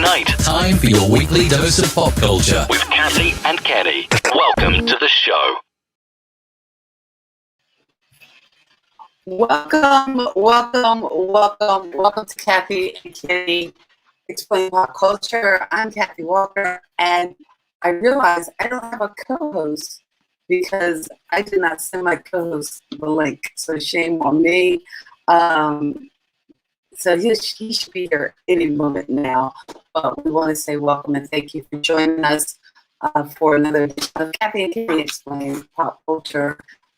night. Time for your weekly dose of pop culture With Kathy and Kenny. Welcome to the show. Welcome to Kathy and Kenny Explain Pop Culture. I'm Kathy Walker, and I realize I don't have a co-host because I did not send my co-host the link. So shame on me. So he should be here any moment now. But we want to say welcome and thank you for joining us for another edition of Kathy and Kenny Explain Pop Culture.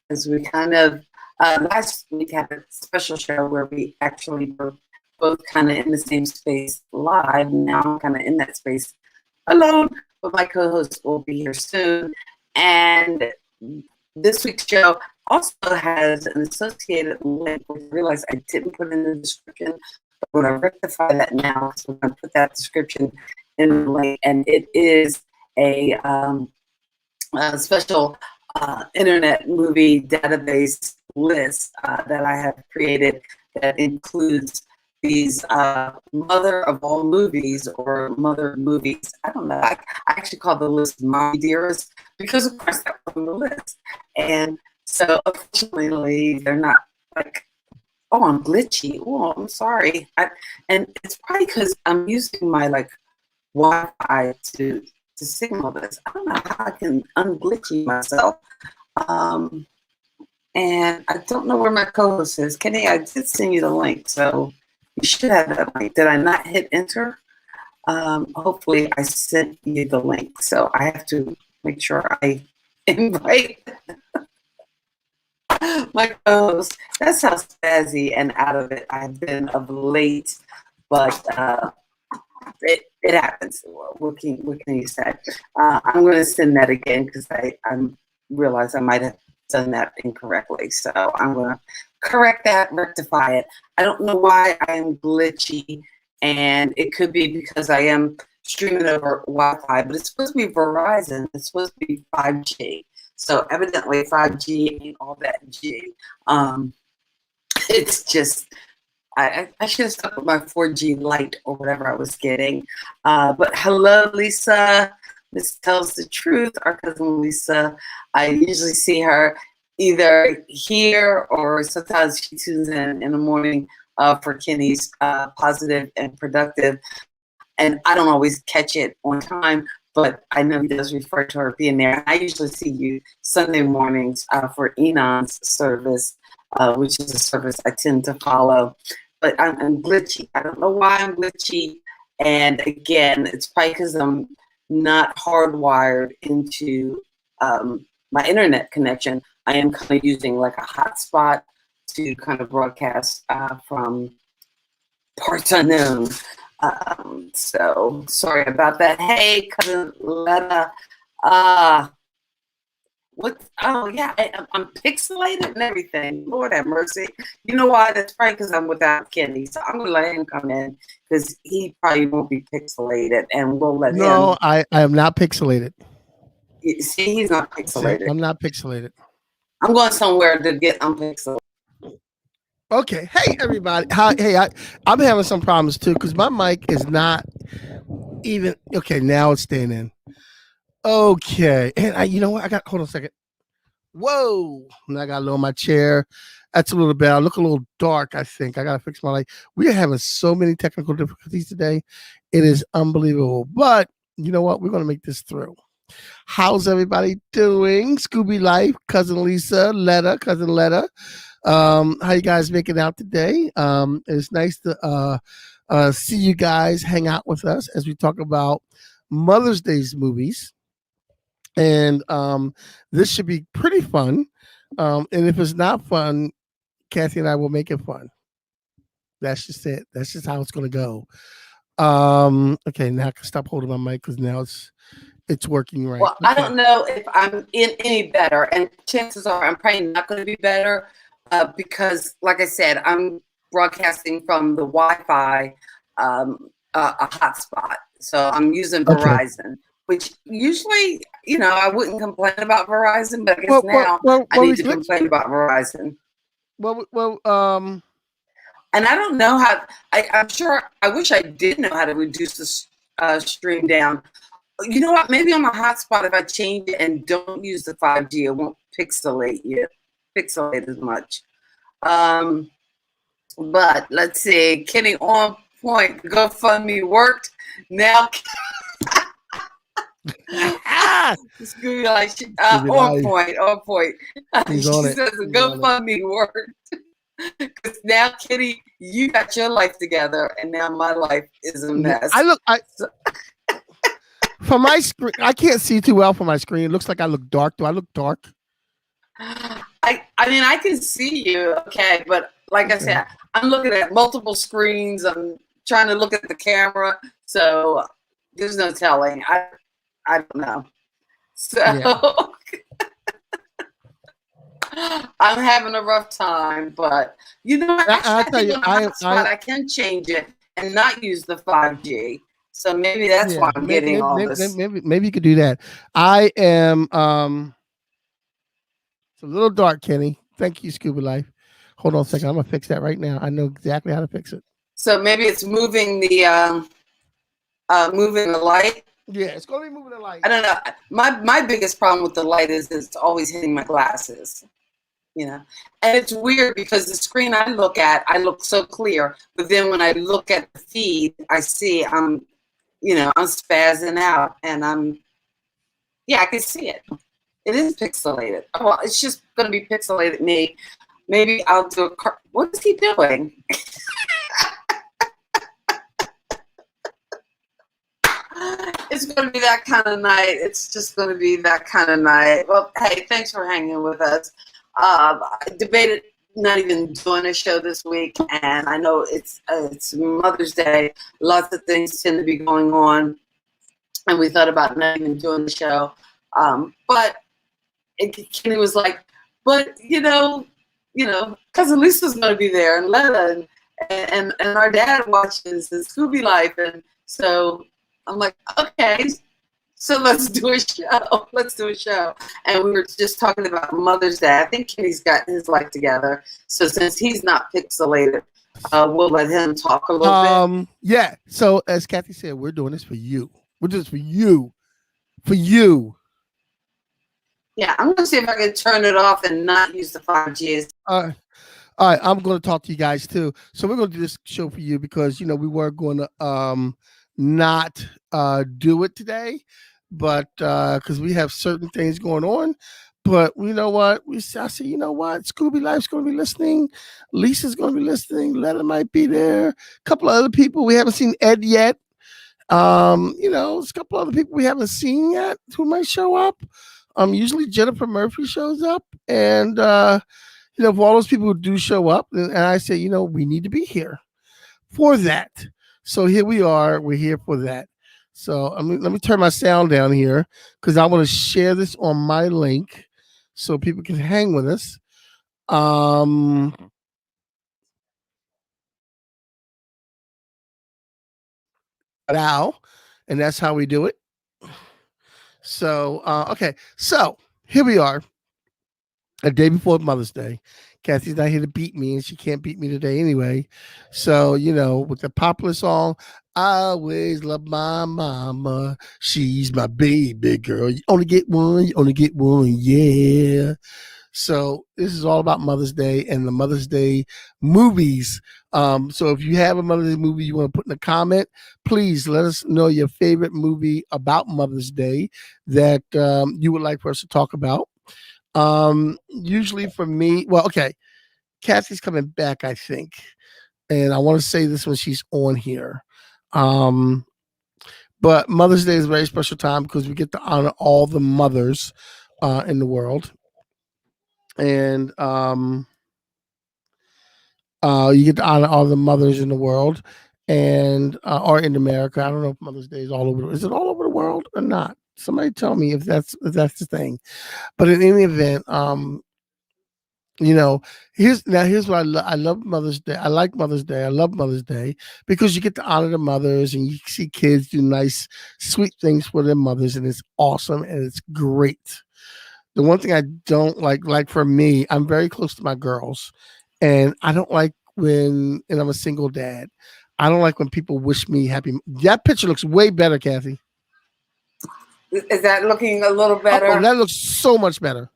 As we kind of last week had a special show where we actually were both kind of in the same space live. Now I'm kind of in that space alone, but my co-host will be here soon. And this week's show also has an associated link, which I realized I didn't put in the description, but we're going to rectify that now. So we're going to put that description in the link, and it is a special internet movie database list that I have created that includes these mother of all movies or mother movies. I don't know. I actually call the list Mommie Dearest because, of course, that was on the list. And so, unfortunately, they're not like, oh, I'm glitchy. Oh, I'm sorry. And it's probably because I'm using my like Wi-Fi to signal this. I don't know how I can unglitchy myself. And I don't know where my co-host is. Kenny, I did send you the link, so you should have that link. Did I not hit enter? Hopefully I sent you the link. So I have to make sure I invite my co-host. That's how spazzy and out of it I've been of late, but it happens. What can you say? I'm going to send that again because I realize I might have done that incorrectly. So I'm going to correct that, rectify it. I don't know why I am glitchy, and it could be because I am streaming over Wi-Fi, but it's supposed to be Verizon. It's supposed to be 5G. So evidently 5G ain't all that G. It's just, I should have stuck with my 4G Lite or whatever I was getting. But hello, Lisa. This tells the truth. Our cousin Lisa. I usually see her either here or sometimes she tunes in the morning for Kenny's Positive and Productive. And I don't always catch it on time, but I know he does refer to her being there. I usually see you Sunday mornings for Enon's service, which is a service I tend to follow. But I'm glitchy. I don't know why I'm glitchy. And again, it's probably because I'm not hardwired into my internet connection. I am kind of using like a hotspot to kind of broadcast from parts unknown. So sorry about that. Hey, cousin Letta. What? Oh yeah, I'm pixelated and everything. Lord have mercy. You know why? That's probably because I'm without Kenny. So I'm gonna let him come in because he probably won't be pixelated, and we'll let him. No, I am not pixelated. See, he's not pixelated. I'm not pixelated. I'm going somewhere to get unpixelated. Okay. Hey, everybody. I'm having some problems too because my mic is not even. Okay, now it's staying in. Okay, and you know what? Hold on a second. Whoa! Now I got to lower my chair. That's a little bad. I look a little dark, I think. I got to fix my light. We are having so many technical difficulties today. It is unbelievable. But you know what? We're going to make this through. How's everybody doing? Scooby Life, Cousin Lisa, Cousin Letta. How you guys making out today? It's nice to see you guys hang out with us as we talk about Mother's Day's movies. And this should be pretty fun. And if it's not fun, Kathy and I will make it fun. That's just it. That's just how it's going to go. Okay, now I can stop holding my mic because now it's working right. Well, okay. I don't know if I'm in any better, and chances are I'm probably not going to be better because, like I said, I'm broadcasting from the Wi-Fi a hotspot. So I'm using Verizon. Okay. Which usually, I wouldn't complain about Verizon, but I guess I need to complain about Verizon. And I don't know how. I'm sure. I wish I did know how to reduce stream down. You know what? Maybe on my hotspot, if I change it and don't use the 5G, it won't pixelate as much. But let's see. Kenny on point. GoFundMe worked. Now it's gonna be like on point. She says GoFundMe worked. Because now, Kitty, you got your life together, and now my life is a mess. From my screen, I can't see too well from my screen. It looks like I look dark. Do I look dark? I mean, I can see you, okay, but like I said, I'm looking at multiple screens. I'm trying to look at the camera, so there's no telling. I don't know. So I'm having a rough time, but you know, I can change it and not use the 5G. So maybe that's why I'm getting all this. Maybe you could do that. I am it's a little dark, Kenny. Thank you, Scuba Life. Hold on a second. I'm gonna fix that right now. I know exactly how to fix it. So maybe it's moving the light. Yeah, it's gonna be moving the light. I don't know. My biggest problem with the light is it's always hitting my glasses. You know, and it's weird because the screen I look so clear, but then when I look at the feed, I see I'm spazzing out, and I can see it. It is pixelated. Oh, well, it's just going to be pixelated me. Maybe I'll do what is he doing? It's going to be that kind of night. It's just going to be that kind of night. Well, hey, thanks for hanging with us. I debated not even doing a show this week, and I know it's Mother's Day. Lots of things tend to be going on, and we thought about not even doing the show. But Kenny was like, "But Cousin Lisa's going to be there, and Letta, and our dad watches the Scooby Life," and so I'm like, "Okay." So let's do a show. And we were just talking about Mother's Day. I think Kenny's got his life together. So since he's not pixelated, we'll let him talk a little bit. Yeah. So as Kathy said, we're doing this for you. We're doing this for you. For you. Yeah, I'm going to see if I can turn it off and not use the 5G. All right. I'm going to talk to you guys too. So we're going to do this show for you because, we were going to not do it today, but because we have certain things going on. But you know what? I said, you know what? Scooby Life's going to be listening. Lisa's going to be listening. Letta might be there. A couple of other people. We haven't seen Ed yet. There's a couple other people we haven't seen yet who might show up. Usually Jennifer Murphy shows up, and for all those people who do show up, and I say, we need to be here for that. So here we are. We're here for that. So let me turn my sound down here because I want to share this on my link so people can hang with us. Now, and that's how we do it. So, okay. So here we are. A day before Mother's Day. Kathy's not here to beat me, and she can't beat me today anyway. So, with the popular song, I always love my mama. She's my baby girl. You only get one, yeah. So this is all about Mother's Day and the Mother's Day movies. So if you have a Mother's Day movie you want to put in a comment, please let us know your favorite movie about Mother's Day that you would like for us to talk about. Usually for me, Kathy's coming back, I think. And I want to say this when she's on here. But Mother's Day is a very special time because we get to honor all the mothers in the world. And you get to honor all the mothers in the world and or in America. I don't know if Mother's Day is all over. Is it all over the world or not? Somebody tell me if that's the thing. But in any event, here's what I love Mother's Day. I like Mother's Day. I love Mother's Day because you get to honor the mothers and you see kids do nice, sweet things for their mothers, and it's awesome and it's great. The one thing I don't like for me, I'm very close to my girls, and I don't like and I'm a single dad. I don't like when people wish me happy. That picture looks way better, Kathy. Is that looking a little Oh, better? that looks so much better.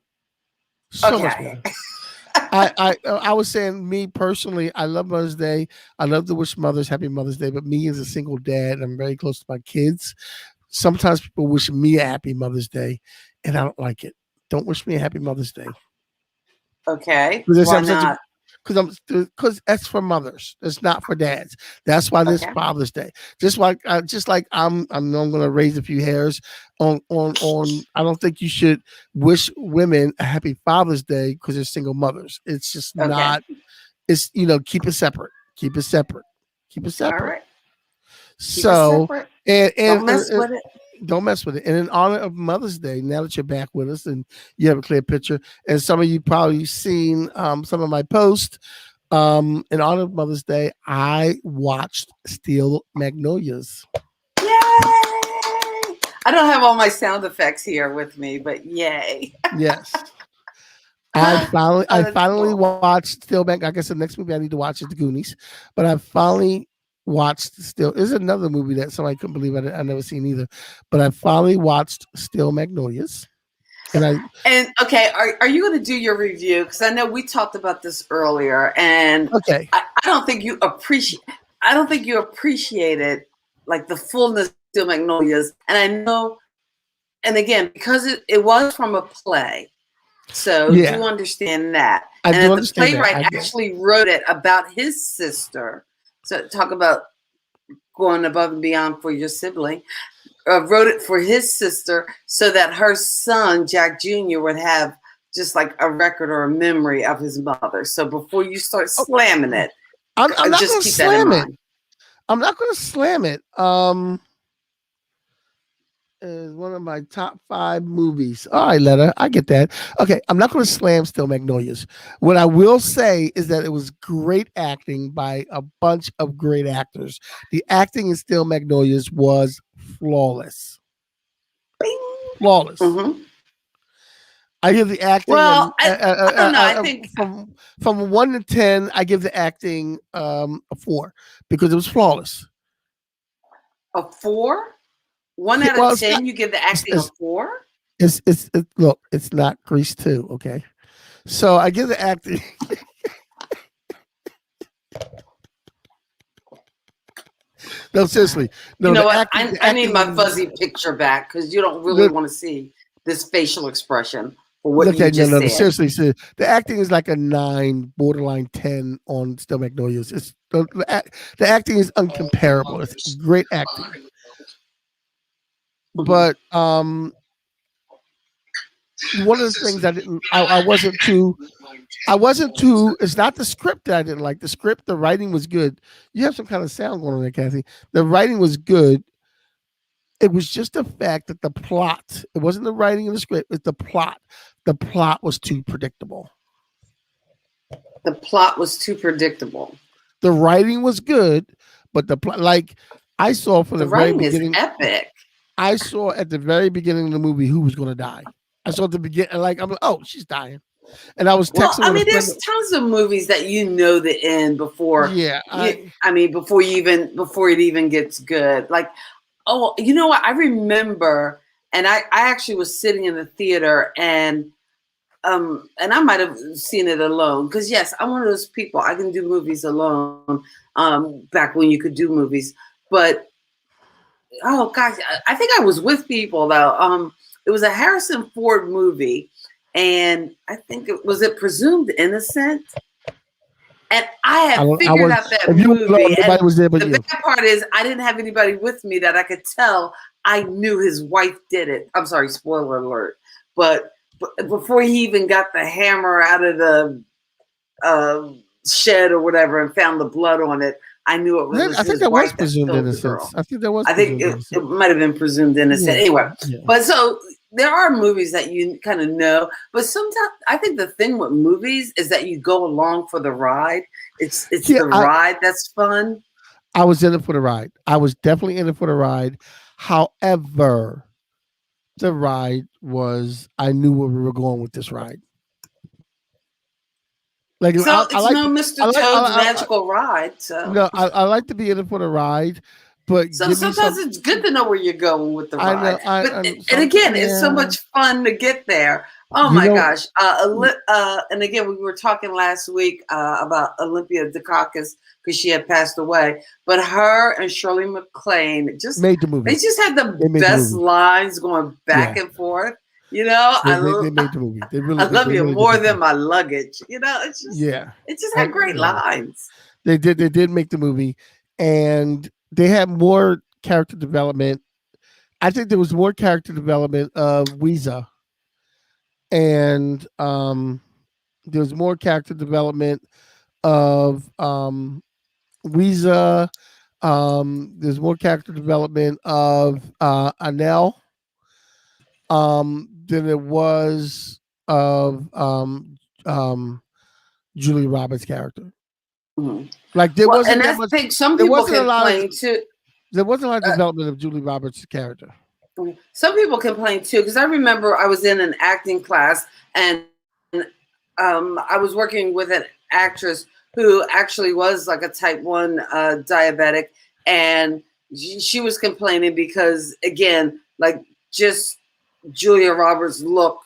So much Okay. better. I was saying, me personally, I love Mother's Day. I love to wish mothers happy Mother's Day, but me as a single dad, I'm very close to my kids. Sometimes people wish me a happy Mother's Day, and I don't like it. Don't wish me a happy Mother's Day. Okay. Because Why not? because that's for mothers. It's not for dads. That's why this Okay. Father's Day. Just like I know I'm going to raise a few hairs on. I don't think you should wish women a happy Father's Day because they're single mothers. It's just Okay. not. It's keep it separate. Keep it separate. Keep it All separate. right. Keep it So separate. and Don't mess with it. don't mess with it. And in honor of Mother's Day, now that you're back with us and you have a clear picture, and some of you probably seen some of my posts, in honor of Mother's Day, I watched Steel Magnolias. Yay! I don't have all my sound effects here with me, but yay. Yes. I finally cool. watched Steel Mag. Like I said, next movie I need to watch is The Goonies. But I finally watched Steel. There's another movie that somebody couldn't believe I never seen either. But I finally watched Steel Magnolias. And okay, are you going to do your review? Because I know we talked about this earlier, and okay. I don't think you appreciated like the fullness of Steel Magnolias. And I know, and again, because it was from a play, so Yeah. do understand that. I do the understand that. playwright actually wrote it about his sister. So talk about going above and beyond for your sibling. Wrote it for his sister so that her son, Jack Jr., would have just like a record or a memory of his mother. So before you start slamming it, I'm not just going to keep that in slam it. mind. I'm not going to slam it. Is one of my top 5 movies. All right, Letter, I get that. Okay, I'm not going to slam Steel Magnolias. What I will say is that it was great acting by a bunch of great actors. The acting in Steel Magnolias was flawless. Flawless. Mm-hmm. I give the acting. Well, I don't know. I think from 1 to 10, I give the acting a 4 because it was flawless. A 4? 1 out of 10, you give the acting a 4? Look, it's not Grease 2, okay? So I give the acting. No, seriously. No, you know what? I need my fuzzy picture back because you don't really want to see this facial expression for what you just said. Seriously, the acting is like a 9, borderline 10 on Steel Magnolias. It's the acting is uncomparable. It's great acting. But one of the things I wasn't too. It's not the script that I didn't like. The script, the writing was good. You have some kind of sound going on there, Kathy. The writing was good. It was just the fact that the plot. It wasn't the writing of the script. It's the plot. The plot was too predictable. The plot was too predictable. The writing was good, but the plot, like I saw from the very beginning, is epic. I saw at the very beginning of the movie who was going to die. I saw at the beginning, like I'm like, oh, she's dying, and I was texting. Well, I mean, there's tons of movies that you know the end before. Yeah, before it even gets good. Like, oh, you know what? I remember, and I actually was sitting in the theater, and I might have seen it alone because yes, I'm one of those people. I can do movies alone. Back when you could do movies, but. Oh gosh, I think I was with people though. It was a Harrison Ford movie, and I think it was Presumed Innocent. And I had figured out that movie. And was there but the you. bad part is I didn't have anybody with me that I could tell I knew his wife did it. I'm sorry, spoiler alert. But before he even got the hammer out of the shed or whatever and found the blood on it, I knew it was. I think that was Presumed Innocent. I think that was. I think it might have been Presumed Innocent. Yeah. Anyway, but so there are movies that you kind of know, but sometimes I think the thing with movies is that you go along for the ride. It's the ride that's fun. I was in it for the ride. I was definitely in it for the ride. However, the ride was. I knew where we were going with this ride. Like So I it's like no Mr. Toad's Magical Ride. So no, I like to be in it for the ride, but so give me sometimes some. it's good to know where you're going with the I know. ride. But and Some, again, it's so yeah. much fun to get there. Oh You my know. gosh! And again, we were talking last week about Olympia Dukakis because she had passed away. But her and Shirley MacLaine Made the movie. they just had the They made the best movie. lines going back and forth. You know, They made the movie. They really I did. love They you really more did. than my luggage. You know, Yeah. it just had great lines. They did. They did make the movie, and they had more character development. I think there was more character development of Weezer, and there was more character development of Weezer. There's more character development of Anel than it was of Julia Roberts' character. Mhm. Like there Well, wasn't and that I much. think some There people wasn't a lot of. complain too. There wasn't a lot of Uh, development of Julie Roberts' character. Some people complain too, because I remember I was in an acting class and I was working with an actress who actually was like a type 1 diabetic. And she was complaining because, again, like just Julia Roberts' look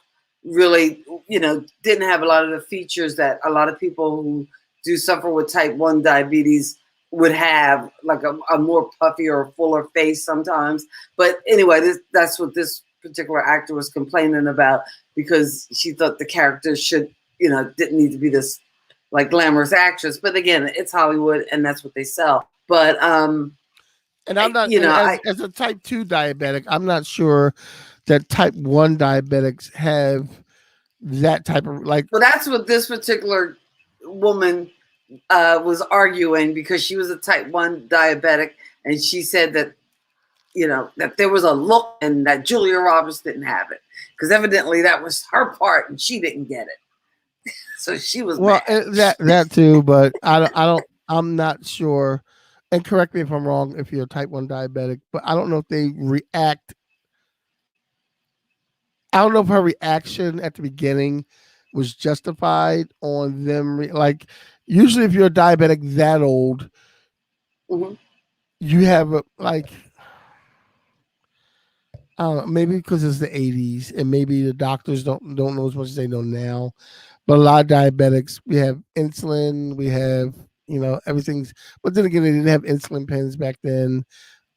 really, didn't have a lot of the features that a lot of people who do suffer with type 1 diabetes would have, like a more puffy or fuller face sometimes. But anyway, that's what this particular actor was complaining about, because she thought the character didn't need to be this like glamorous actress. But again, it's Hollywood and that's what they sell. But and I'm not, as a type 2 diabetic, I'm not sure that type 1 diabetics have that type of like. Well, that's what this particular woman was arguing, because she was a type 1 diabetic, and she said that that there was a look and that Julia Roberts didn't have it, because evidently that was her part and she didn't get it. So she was mad. that too, but I'm not sure. And correct me if I'm wrong if you're a type 1 diabetic, but I don't know if they react. I don't know if her reaction at the beginning was justified on them. Like, usually if you're a diabetic that old, you have like, I don't know, maybe because it's the 80s and maybe the doctors don't know as much as they know now. But a lot of diabetics, we have insulin, we have, everything's, but then again, they didn't have insulin pens back then.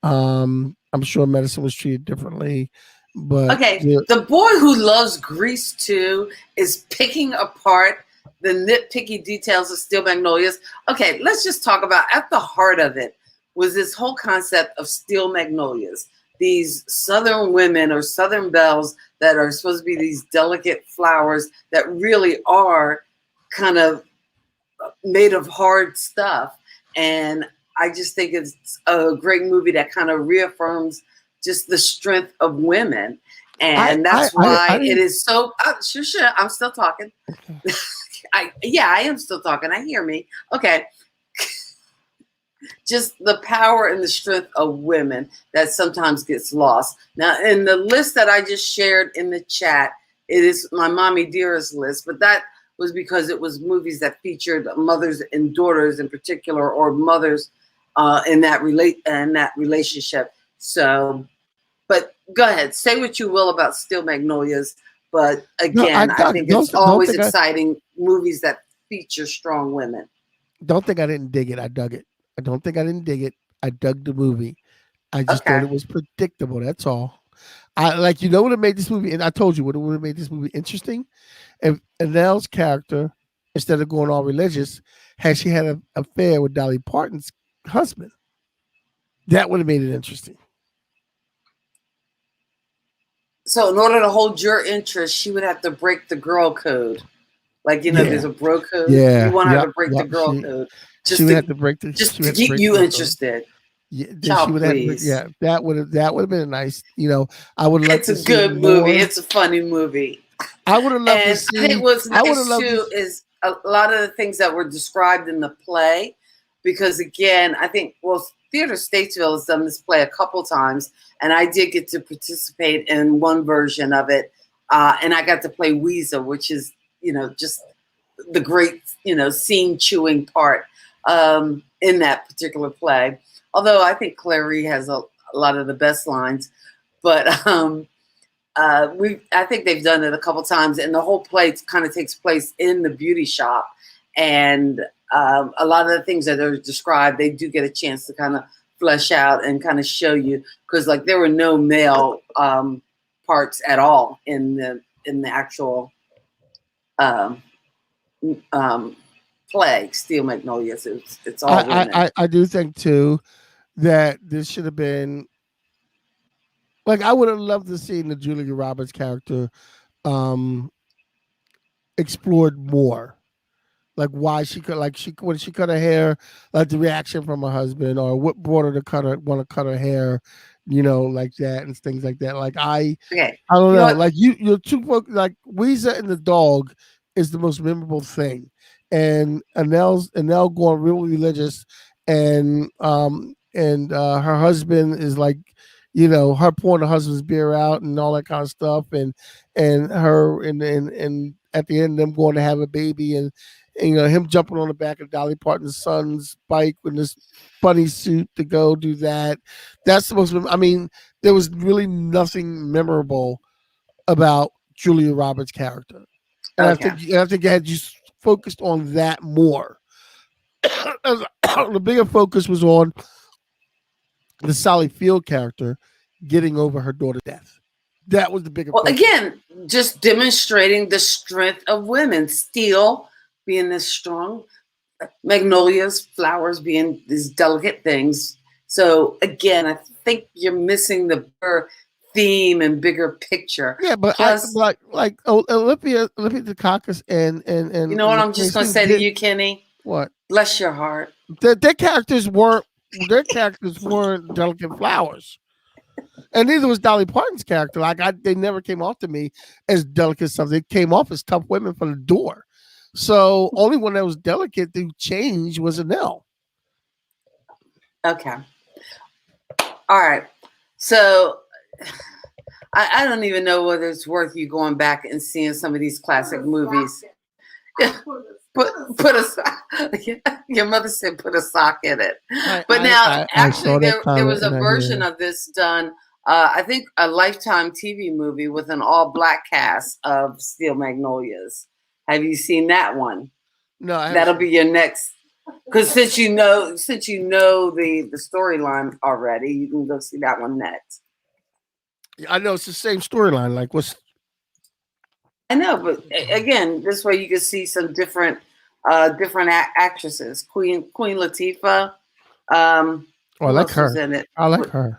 I'm sure medicine was treated differently. But okay, the boy who loves Grease too is picking apart the nitpicky details of Steel Magnolias. Okay, let's just talk about, at the heart of it was this whole concept of Steel Magnolias. These Southern women or Southern belles that are supposed to be these delicate flowers that really are kind of made of hard stuff. And I just think it's a great movie that kind of reaffirms just the strength of women. And that's why it is so, sure, I'm still talking. I am still talking. I hear me. Okay. Just the power and the strength of women that sometimes gets lost. Now, in the list that I just shared in the chat, it is my Mommie Dearest list, but that was because it was movies that featured mothers and daughters in particular, or mothers in that relationship. So, but go ahead, say what you will about Steel Magnolias. But again, I think it's always exciting movies that feature strong women. Don't think I didn't dig it. I dug it. I don't think I didn't dig it. I dug the movie. I just thought it was predictable. That's all. I what have made this movie, and I told you what would have made this movie interesting. If Adele's character, instead of going all religious, had she had an affair with Dolly Parton's husband, that would have made it interesting. So in order to hold your interest, she would have to break the girl code. Like, there's a bro code. Yeah. You want her to break the girl code. She would have to break the, just to keep you interested. Yeah, Child, please. That would have been a nice. I would love to see. It's a good movie. It's a funny movie. I would have loved to see. I think what's nice too is a lot of the things that were described in the play, because again, I think Theater Statesville has done this play a couple times, and I did get to participate in one version of it, and I got to play Weezer, which is just the great, scene chewing part in that particular play. Although I think Clary has a lot of the best lines, but I think they've done it a couple times, and the whole play kind of takes place in the beauty shop, and a lot of the things that are described, they do get a chance to kind of flesh out and kind of show you, because like there were no male parts at all in the actual play Steel Magnolias. It's all women. I do think too that this should have been, like, I would have loved to see the Julia Roberts character explored more. Like why she could, when she cut her hair, like the reaction from her husband, or what brought her to want to cut her hair, like that and things like that. Like I don't know. Like you're too like Weezer and the dog is the most memorable thing, and Annelle going real religious, and her husband is like, her pouring her husband's beer out and all that kind of stuff, and her and at the end them going to have a baby, and him jumping on the back of Dolly Parton's son's bike with this bunny suit to go do that. That's the most. I mean, there was really nothing memorable about Julia Roberts' character, and I think had you focused on that more, the bigger focus was on the Sally Field character getting over her daughter's death. That was the bigger. Well, again, just demonstrating the strength of women. Steel being this strong, magnolias, flowers being these delicate things. So again, I think you're missing the bigger theme and bigger picture. Yeah, but plus, Olivia Dukakis and you know what I'm just gonna say to you, Kenny? What? Bless your heart. Their characters weren't delicate flowers. And neither was Dolly Parton's character. They never came off to me as delicate stuff. They came off as tough women from the door. So only one that was delicate to change was Annelle. Okay. All right. So I don't even know whether it's worth you going back and seeing some of these classic movies. Put a sock. Your mother said put a sock in it. Actually, there was a version of this done. I think a Lifetime TV movie with an all black cast of Steel Magnolias. Have you seen that one? No, that'll be your next. Because since you know the storyline already, you can go see that one next. I know it's the same storyline. Like what's? I know, but again, this way you can see some different actresses. Queen Latifah. I like her. In it? I like her.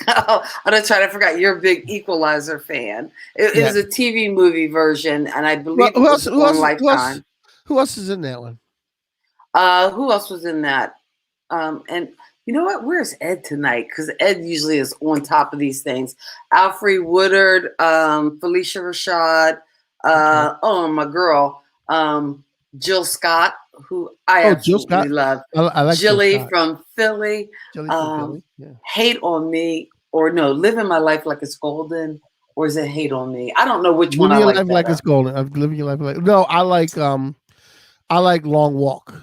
I'm gonna try to forget. You're a big Equalizer fan. It was a TV movie version, and I believe it was on Lifetime. Who else is in that one? Who else was in that? And you know what? Where's Ed tonight? Because Ed usually is on top of these things. Alfre Woodard, Felicia Rashad. My girl, Jill Scott, who I absolutely love. I like Jilly from Philly. Yeah. Hate on Me, or no, Living My Life Like It's Golden, or is it Hate on Me? I don't know which one I like. Living Your Life Like It's Golden. I'm living your life like. No, I like Long Walk.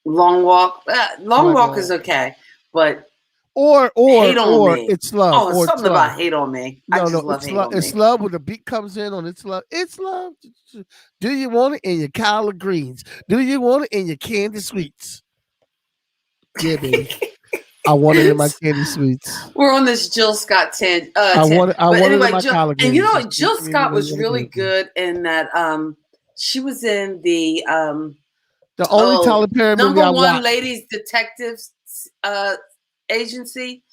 Long Walk. Long Walk is okay, but or Hate on Me. It's Love. Oh, it's something about Hate on Me. It's Love when the beat comes in on It's Love. It's Love. Do you want it in your collard greens? Do you want it in your candy sweets? Yeah, baby. I want it in my candy sweets. We're on this Jill Scott tangent. I want it in my collard greens. And you know what? Jill Scott was really good in that. She was in the only Tyler Perry movie I watched. #1 ladies detectives agency.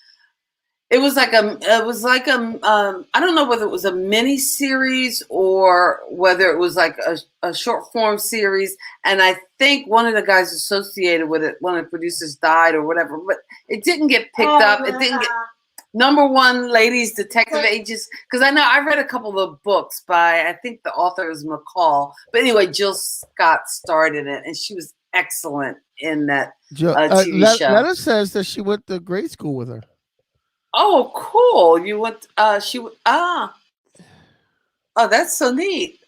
It was like I don't know whether it was a mini series or whether it was like a short form series. And I think one of the guys associated with it, one of the producers, died or whatever, but it didn't get picked up. It didn't get #1 ladies detective agents. Because I read a couple of books by, I think the author is McCall. But anyway, Jill Scott starred in it, and she was excellent in that TV show. Letter says that she went to grade school with her. Oh, cool! You went. Oh, that's so neat.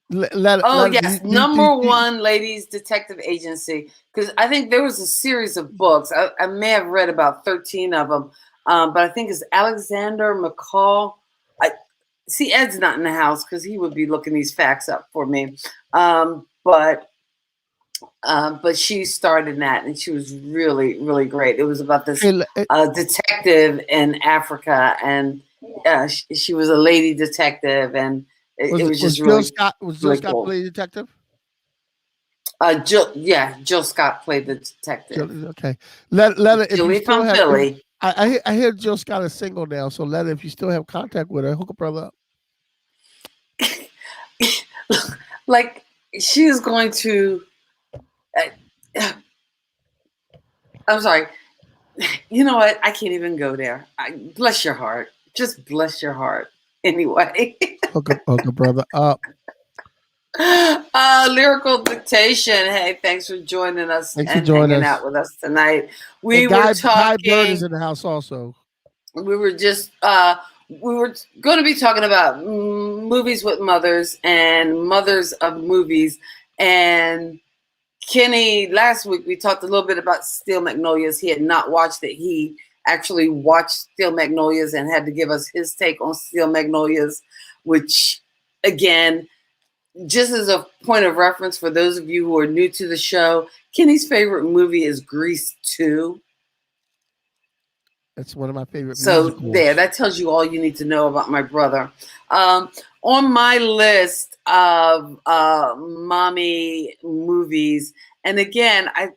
Yes, number one ladies detective agency. Because I think there was a series of books. I may have read about 13 of them, but I think it's Alexander McCall. I see Ed's not in the house because he would be looking these facts up for me. But she started that, and she was really, really great. It was about this detective in Africa, and she was a lady detective, and it was just really Jill Scott cool. play detective? Jill Scott played the detective. Okay, let it. Julie from Philly. I hear Jill Scott is single now, so let it, if you still have contact with her, hook a brother up. Like she is going to. I'm sorry. You know what? I can't even go there. Bless your heart. Just bless your heart. Anyway. Hook a brother up. Lyrical dictation. Hey, thanks for joining us and hanging out with us tonight. We were talking. Guy Bird is in the house also. We were just we were going to be talking about movies with mothers and mothers of movies. And Kenny, last week we talked a little bit about Steel Magnolias. He had not watched it. He actually watched Steel Magnolias and had to give us his take on Steel Magnolias, which, again, just as a point of reference for those of you who are new to the show, Kenny's favorite movie is Grease 2. That's one of my favorite musicals. There, that tells you all you need to know about my brother. On my list of mommy movies, and again, I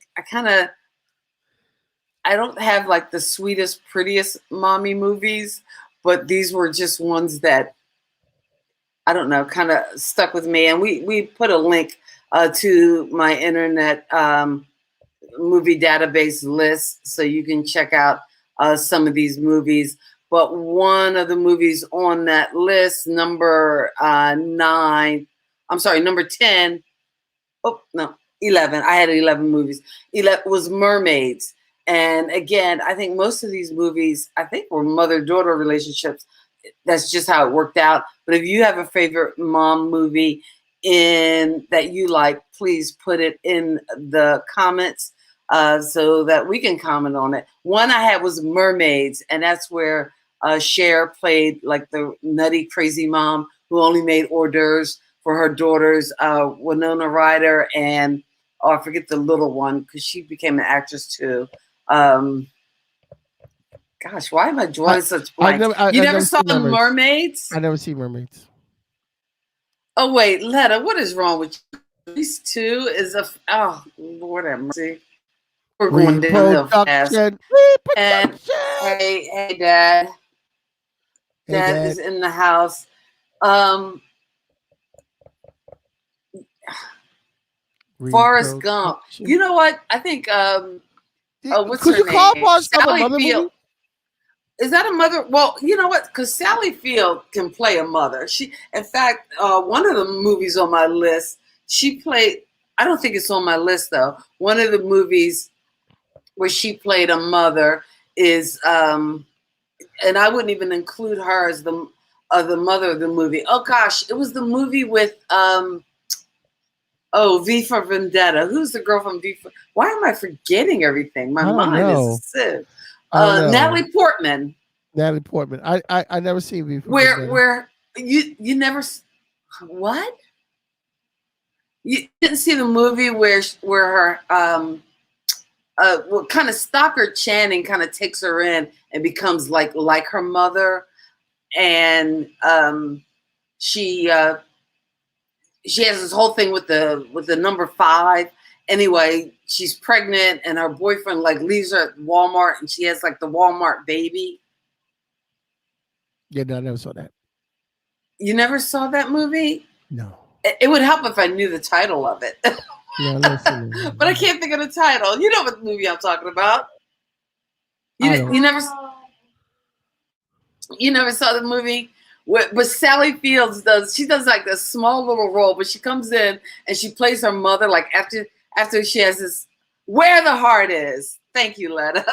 don't have like the sweetest, prettiest mommy movies, but these were just ones that I don't know, kind of stuck with me. And we put a link to my internet movie database list so you can check out some of these movies. But one of the movies on that list, number 10. Oh, no, 11. I had 11 movies. 11 was Mermaids. And again, I think most of these movies, I think, were mother-daughter relationships. That's just how it worked out. But if you have a favorite mom movie that you like, please put it in the comments so that we can comment on it. One I had was Mermaids, and that's where Cher played like the nutty, crazy mom who only made hors d'oeuvres for her daughters, Winona Ryder, and I forget the little one because she became an actress too. Gosh, why am I drawing such blanks? You never saw Mermaids? I never seen Mermaids. Oh wait, Letta, what is wrong with you? These two is Lord have mercy. We're going downhill fast. And hey, Dad. Dad is in the house. Forrest Gump. You know what? I think what's her name? Sally Field. Is that a mother? Well, you know what? Because Sally Field can play a mother. In fact, one of the movies on my list, she played. I don't think it's on my list though. One of the movies where she played a mother is, and I wouldn't even include her as the mother of the movie. Oh gosh, it was the movie with V for Vendetta. Who's the girl from V for? Why am I forgetting everything? My mind is a sieve. Natalie Portman. Natalie Portman. I never seen V for Vendetta. Where you never what? You didn't see the movie where her kind of Stockard Channing kind of takes her in and becomes like her mother, and she has this whole thing with the number 5. Anyway, she's pregnant and her boyfriend like leaves her at Walmart and she has like the Walmart baby. Yeah, no, I never saw that. You never saw that movie? No. It would help if I knew the title of it. No, but I can't think of the title. You know what movie I'm talking about. You never saw the movie? But Sally Fields does like this small little role, but she comes in and she plays her mother like after she has this Where the Heart Is. Thank you, Letta.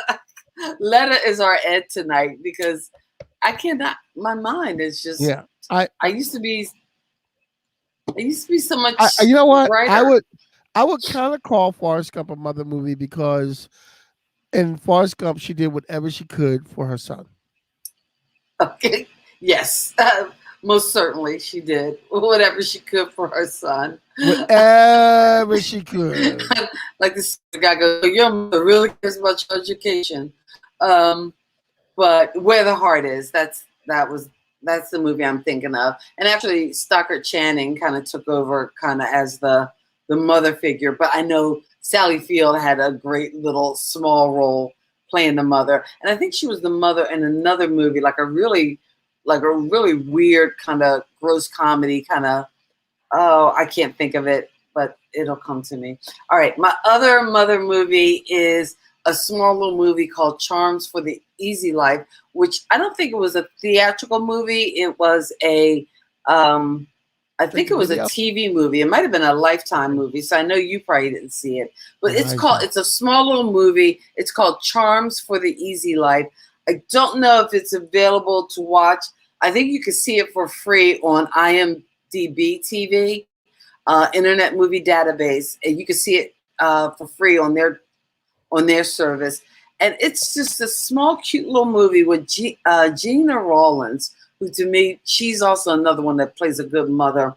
Letta is our Ed tonight because I cannot. My mind is just. Yeah, I used to be. It used to be so much You know what? brighter. I would kind of call Forrest Gump a mother movie because in Forrest Gump she did whatever she could for her son. Okay. Yes. Most certainly she did whatever she could for her son. Whatever she could. Like this guy goes, your mother really cares about your education. Um, but Where the Heart Is, that's the movie I'm thinking of. And actually Stockard Channing kind of took over kind of as the mother figure, but I know Sally Field had a great little small role playing the mother. And I think she was the mother in another movie, like a really weird kind of gross comedy kind of, oh, I can't think of it, but it'll come to me. All right, my other mother movie is a small little movie called Charms for the Easy Life, which I don't think it was a theatrical movie. It was I think it was a TV movie. It might have been a Lifetime movie, so I know you probably didn't see it. But it's a small little movie. It's called Charms for the Easy Life. I don't know if it's available to watch. I think you can see it for free on IMDb TV, Internet Movie Database, and you can see it for free on their service. And it's just a small, cute little movie with Gina Rollins, who to me, she's also another one that plays a good mother.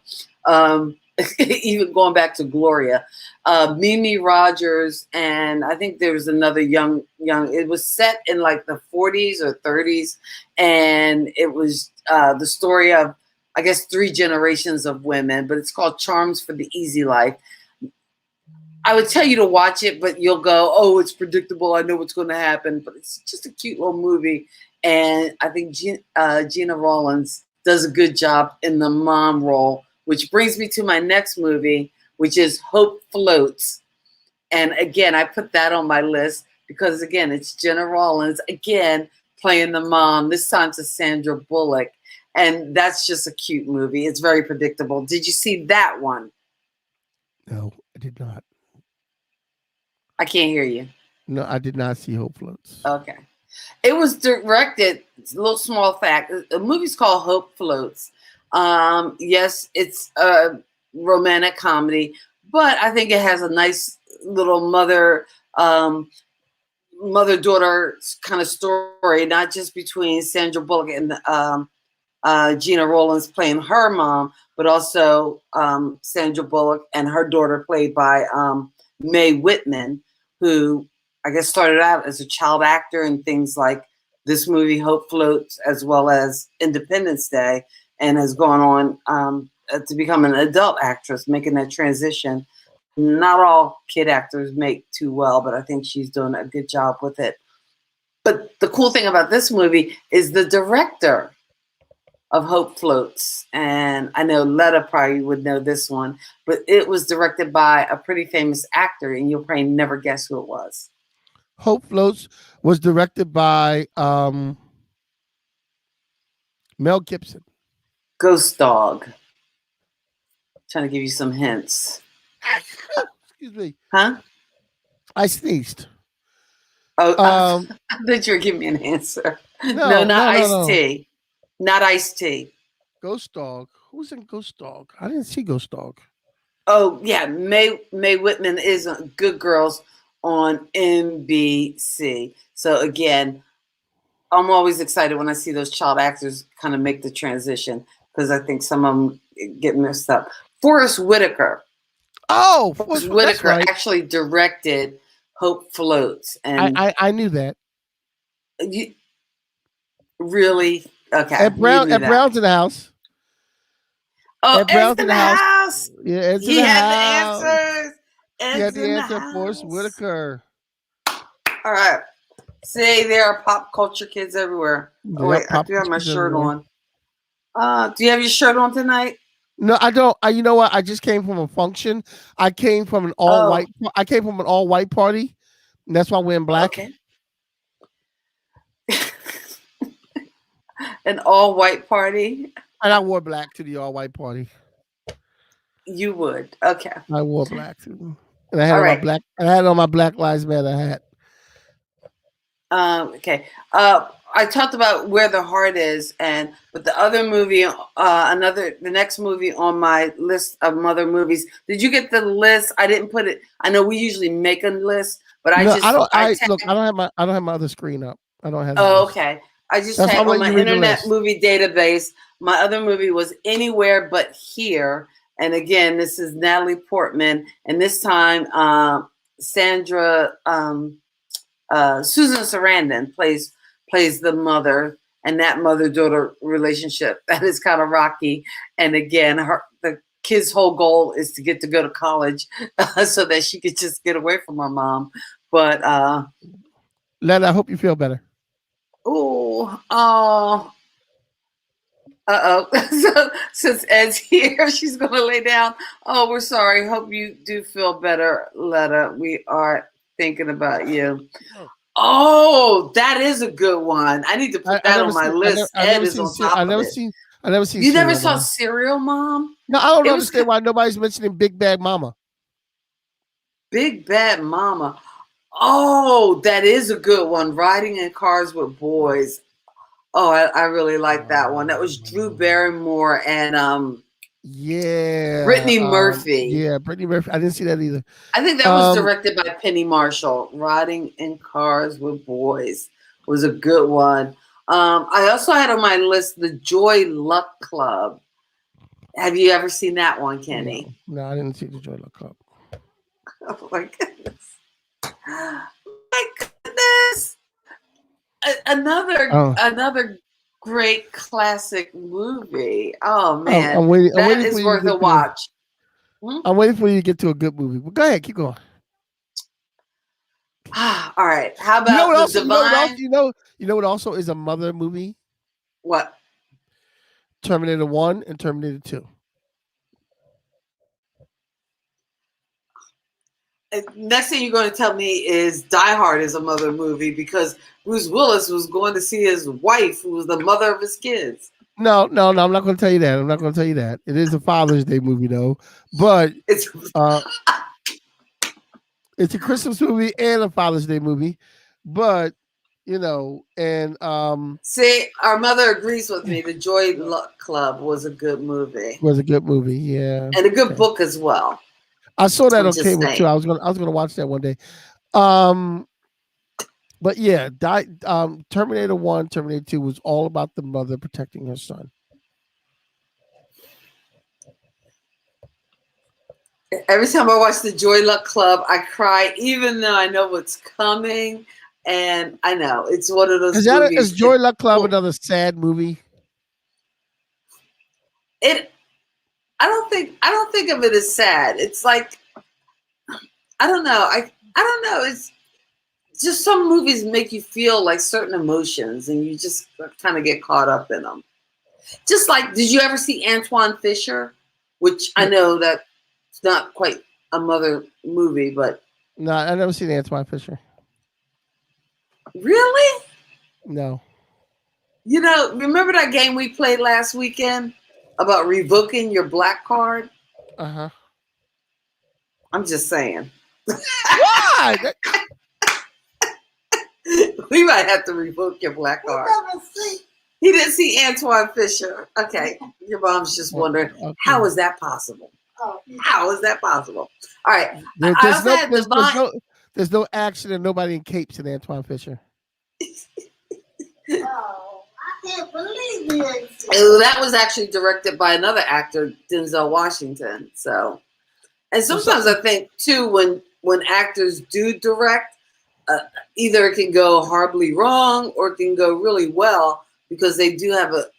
Even going back to Gloria, Mimi Rogers, and I think there was another young. It was set in like the 40s or 30s, and it was the story of, I guess, 3 generations of women. But it's called Charms for the Easy Life. I would tell you to watch it, but you'll go, oh, it's predictable. I know what's going to happen. But it's just a cute little movie. And I think Gina Rollins does a good job in the mom role, which brings me to my next movie, which is Hope Floats. And again, I put that on my list because, again, it's Gina Rollins, again, playing the mom, this time to Sandra Bullock. And that's just a cute movie. It's very predictable. Did you see that one? No, I did not. I can't hear you. No, I did not see Hope Floats. Okay. It was directed, it's a little small fact, the movie's called Hope Floats. Yes, it's a romantic comedy, but I think it has a nice little mother-daughter kind of story, not just between Sandra Bullock and Gina Rollins playing her mom, but also Sandra Bullock and her daughter played by Mae Whitman, who I guess started out as a child actor in things like this movie Hope Floats, as well as Independence Day, and has gone on to become an adult actress, making that transition. Not all kid actors make too well, but I think she's doing a good job with it. But the cool thing about this movie is the director of Hope Floats, and I know Letta probably would know this one, but it was directed by a pretty famous actor, and you'll probably never guess who it was. Hope Floats was directed by Mel Gibson. Ghost Dog. Trying to give you some hints. Excuse me. Huh? I sneezed. Oh, I thought you were giving me an answer. No, not Ice-T. Not Ice-T. Ghost Dog. Who's in Ghost Dog? I didn't see Ghost Dog. Oh, yeah. Mae Whitman is on Good Girls on NBC. So, again, I'm always excited when I see those child actors kind of make the transition because I think some of them get messed up. Forrest Whitaker. Oh, Forrest Whitaker actually directed Hope Floats. And I knew that. You really? Okay. Ed Brown's in the house. Oh, Ed's in the house. Yeah, Ed's in the house. He had the answers. He had the answer. Forrest Whitaker. All right. See, there are pop culture kids everywhere. Oh, wait, I do have my shirt on. Do you have your shirt on tonight? No, I don't. You know what? I just came from a function. I came from an all white. I came from an all white party. And that's why I'm wearing black. Okay. An all white party. And I wore black to the all white party. You would. Okay. I wore black too. And I had on my black. I had on my Black Lives Matter hat. Okay. I talked about Where the Heart Is, but the other movie, the next movie on my list of mother movies. Did you get the list? I didn't put it. I know we usually make a list, but No, I don't. I tagged, look. I don't have my other screen up. I don't have. Oh, okay. I just That's why I'm tagged on letting my you read the internet list. movie database. My other movie was Anywhere But Here, and again, this is Natalie Portman, and this time Sandra Susan Sarandon plays the mother, and that mother-daughter relationship that is kind of rocky. And again, the kid's whole goal is to get to go to college so that she could just get away from her mom. But Len, I hope you feel better. oh. So since Ed's here, she's going to lay down. Oh, we're sorry. Hope you do feel better, Letta. We are thinking about you. Oh, that is a good one. I need to put that on my list. Ed is on top of it. I never seen. You never saw Serial Mom? No, I don't understand why nobody's mentioning Big Bad Mama. Big Bad Mama. Oh, that is a good one. Riding in Cars with Boys. Oh, I really like that one. That was Drew Barrymore and Brittany Murphy. Yeah, Brittany Murphy. I didn't see that either. I think that was directed by Penny Marshall. Riding in Cars with Boys was a good one. I also had on my list the Joy Luck Club. Have you ever seen that one, Kenny? No, I didn't see the Joy Luck Club. Oh my goodness. My goodness. Another great classic movie. Oh man, I'm waiting that is worth a watch. I'm waiting for you to get to a good movie. But go ahead, keep going. All right. How about the Divine? You know what also is a mother movie? What? Terminator 1 and Terminator 2. Next thing you're going to tell me is Die Hard is a mother movie because Bruce Willis was going to see his wife, who was the mother of his kids. No, I'm not going to tell you that. It is a Father's Day movie, though. But it's a Christmas movie and a Father's Day movie. But, and... See, our mother agrees with me. The Joy Luck Club was a good movie. Yeah. And a good book as well. I saw that on cable too. I was gonna watch that one day. But yeah, Terminator 1, Terminator 2 was all about the mother protecting her son. Every time I watch the Joy Luck Club, I cry, even though I know what's coming. And I know it's one of those movies. Is Joy Luck Club another sad movie? I don't think of it as sad. It's like, I don't know. I don't know. It's just some movies make you feel like certain emotions and you just kind of get caught up in them. Just like, did you ever see Antoine Fisher? Which I know that's not quite a mother movie, but. No, I never seen Antoine Fisher. Really? No. Remember that game we played last weekend? About revoking your black card? Uh-huh. I'm just saying. Why? We might have to revoke your black card. He didn't see Antoine Fisher. Okay. Your mom's just wondering, how is that possible? How is that possible? All right. There's no action and nobody in capes in Antoine Fisher. I can't believe it. That was actually directed by another actor, Denzel Washington. So, and sometimes I think too, when actors do direct, either it can go horribly wrong or it can go really well because they do have a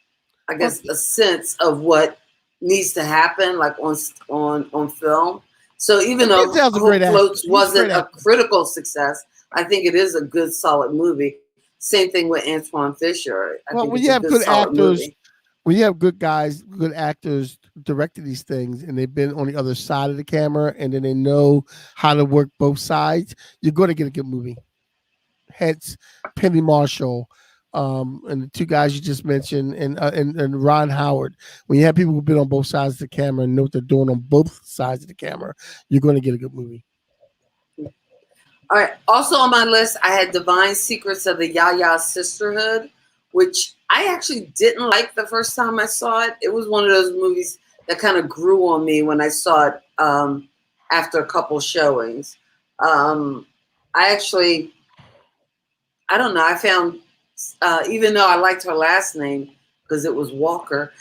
sense of what needs to happen, like on film. So even though Hope Floats wasn't a critical success, I think it is a good, solid movie. Same thing with Antoine Fisher. When you have good actors, when you have good actors directing these things, and they've been on the other side of the camera, and then they know how to work both sides, you're going to get a good movie. Hence, Penny Marshall, and the two guys you just mentioned, and Ron Howard. When you have people who've been on both sides of the camera and know what they're doing on both sides of the camera, you're going to get a good movie. All right. Also on my list, I had Divine Secrets of the Yaya Sisterhood which I actually didn't like the first time I saw it. It was one of those movies that kind of grew on me when I saw it after a couple showings. I actually, I don't know, I found, even though I liked her last name because it was Walker,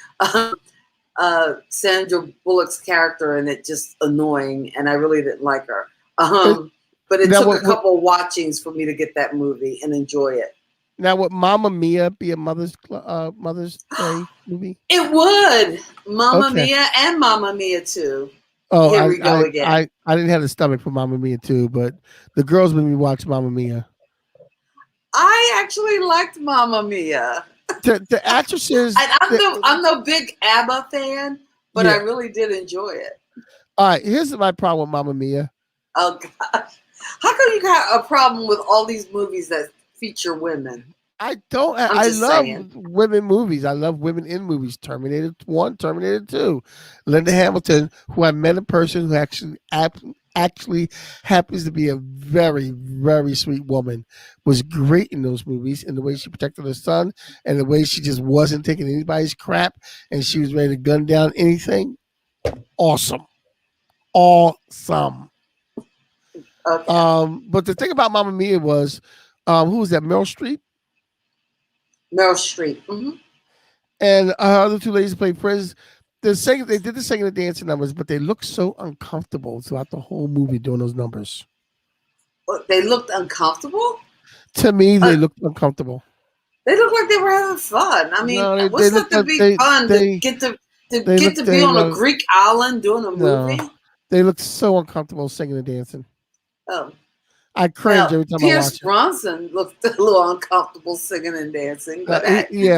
Sandra Bullock's character in it just annoying, and I really didn't like her. But it took a couple watchings for me to get that movie and enjoy it. Now, would Mamma Mia be a Mother's Day movie? It would. Mamma Mia and Mamma Mia 2. Oh, Here we go again. I didn't have the stomach for Mamma Mia 2, but the girls made me watch Mamma Mia. I actually liked Mamma Mia. The actresses. I'm no big ABBA fan, but I really did enjoy it. All right, here's my problem with Mamma Mia. Oh gosh, how come you got a problem with all these movies that feature women? I don't. I love women movies. I love women in movies. Terminator 1, Terminator 2. Linda Hamilton, who I met in person, who actually happens to be a very, very sweet woman, was great in those movies, and the way she protected her son, and the way she just wasn't taking anybody's crap, and she was ready to gun down anything. Awesome. Okay. But the thing about Mamma Mia was, who was that? Meryl Streep. Mm-hmm. And other two ladies played friends. They did the singing and dancing numbers, but they looked so uncomfortable throughout the whole movie doing those numbers. They looked uncomfortable? To me, they looked uncomfortable. They looked like they were having fun. I mean, what's not to be fun to get to be on a Greek island doing a movie? No, they looked so uncomfortable singing and dancing. Oh. I cringe every time I watch it. Pierce Bronson looked a little uncomfortable singing and dancing. But he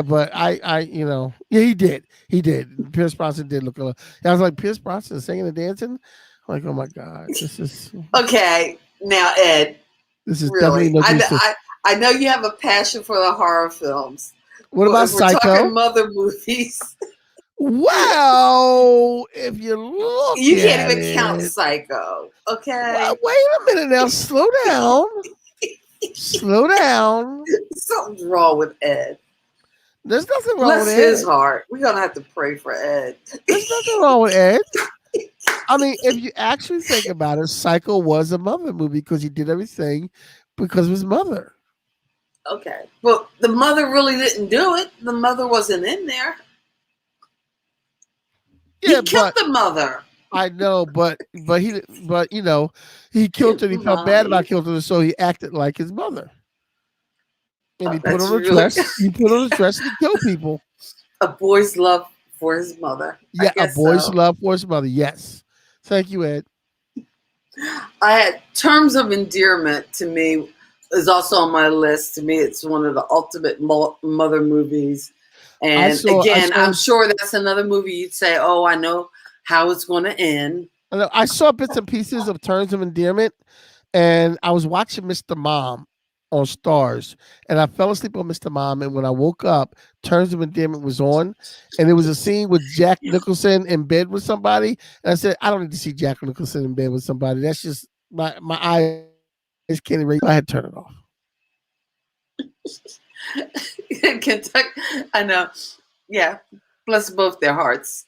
did. He did. Pierce Bronson did look a little. I was like, Pierce Bronson singing and dancing? I'm like, oh my God, this is. Okay, now Ed. This is really. Definitely I know you have a passion for the horror films. What about Psycho? We're talking mother movies. Well, if you look, you can't even count Psycho. Okay. Well, wait a minute now. Slow down. Slow down. Something's wrong with Ed. There's nothing wrong Bless with Ed. his heart. We're gonna have to pray for Ed. There's nothing wrong with Ed. I mean, if you actually think about it, Psycho was a mother movie because he did everything because of his mother. Okay. Well, the mother really didn't do it. The mother wasn't in there. Yeah, he killed the mother. I know, but he killed her. And he felt bad about killing her, so he acted like his mother. And he put on a dress. He put on a dress and killed people. A boy's love for his mother. Yeah, a boy's love for his mother. Yes. Thank you, Ed. I had Terms of Endearment. To me, is also on my list. To me, it's one of the ultimate mother movies. And I'm sure that's another movie you'd say, oh, I know how it's going to end. I saw bits and pieces of Terms of Endearment, and I was watching Mr. Mom on Stars, and I fell asleep on Mr. Mom, and when I woke up, Terms of Endearment was on, and there was a scene with Jack Nicholson in bed with somebody, and I said, I don't need to see Jack Nicholson in bed with somebody. That's just, my eyes can't erase. I had to turn it off. Kentucky, I know. Yeah, bless both their hearts,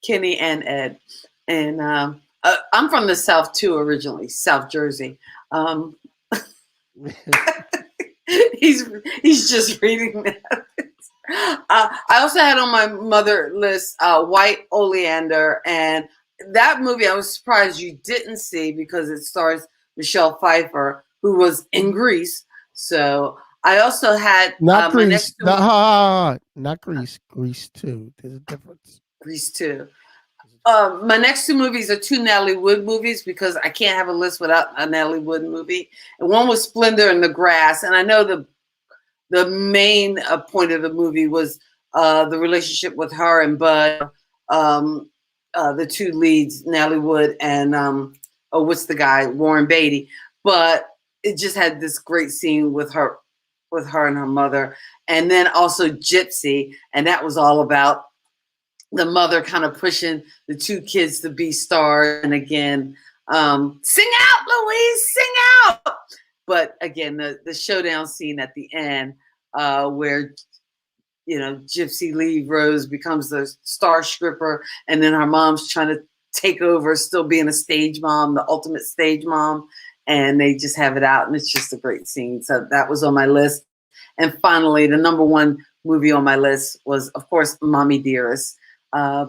Kenny and Ed. And I'm from the South too, originally, South Jersey. He's just reading that. I also had on my mother list White Oleander, and that movie I was surprised you didn't see because it stars Michelle Pfeiffer, who was in Grease. So I also had not Grease, not Grease. Grease 2. There's a difference. Grease 2. My next two movies are two Natalie Wood movies because I can't have a list without a Natalie Wood movie. And one was Splendor in the Grass, and I know the main point of the movie was the relationship with her and Bud, the two leads, Natalie Wood and what's the guy, Warren Beatty. But it just had this great scene with her and her mother, and then also Gypsy, and that was all about the mother kind of pushing the two kids to be stars, and again, sing out, Louise, sing out. But again, the showdown scene at the end, where Gypsy Lee Rose becomes the star stripper, and then her mom's trying to take over, still being a stage mom, the ultimate stage mom, and they just have it out, and it's just a great scene. So that was on my list. And finally, the number one movie on my list was, of course, Mommie Dearest,